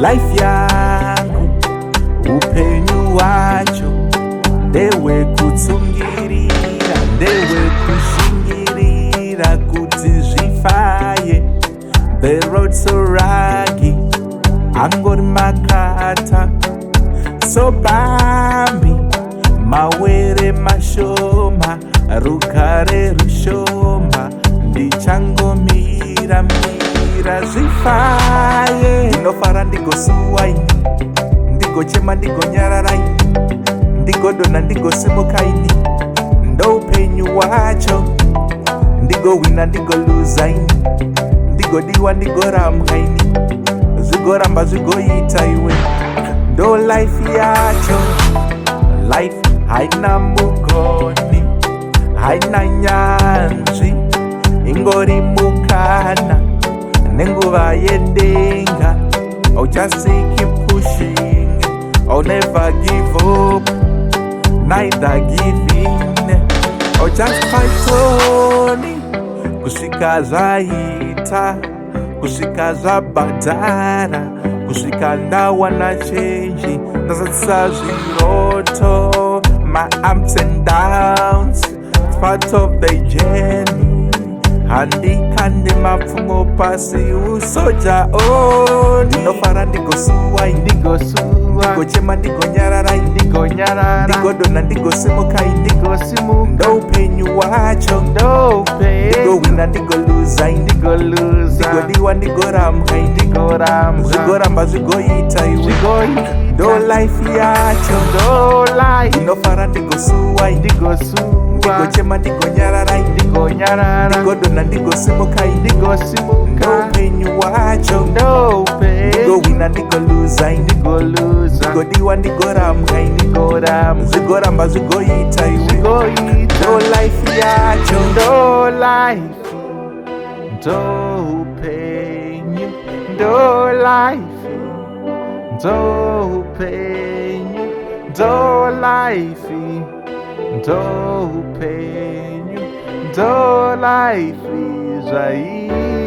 life yangu upenyu wacho ndewe kutsungirira, ndewe kushingirira kuti zvifaye. The road so raggy, angori makata so bambi, mawere mashoma, rugare rushoma, ndichangomira mira zvifaye. Ndinofara ndigosuwaini, ndigochema ndigonyararaini, ndigodona ndigosimukaini, ndoupenyu wacho. Ndigowina ndigoluzaini, ndigodiwa ndigoramwaini, zvigoramba zvigoita iwe, ndo life yacho. Life haina mugoni, haina nyanzvi, ingori mukana nenguva yedenga. I'll just keep pushing, I'll never give up, neither give in. I'll just fight on, kusvika zvaita, kusvika zvabhadhara, kusvika ndawana chenji, ndazadzisa zviroto. My ups and downs, it's part of the journey. Handikande mapfumo pasi usoja on. Ndinofara ndigosuwaini, ndigochema ndigonyararai, ndigodona ndigosimukai, ndoupenyu wacho. Ndigowina ndigoluzaini, ndigodiwa ndigoramwai, zvigoramba zvigoita iwe, ndo life yacho. Ndinofara ndigosuwaini, ndigochema ndigonyararai, ndigodona ndigosimukai, ndoupenyu wacho. Ndigowina ndigoluzaini, ndigodiwa ndigoramwai, zvigoramba zvigoita iwe, ndo life yacho. Ndo life, ndoupenyu, ndo life, ndoupenyu, ndo life, ndoupenyu, ndo life, zvaita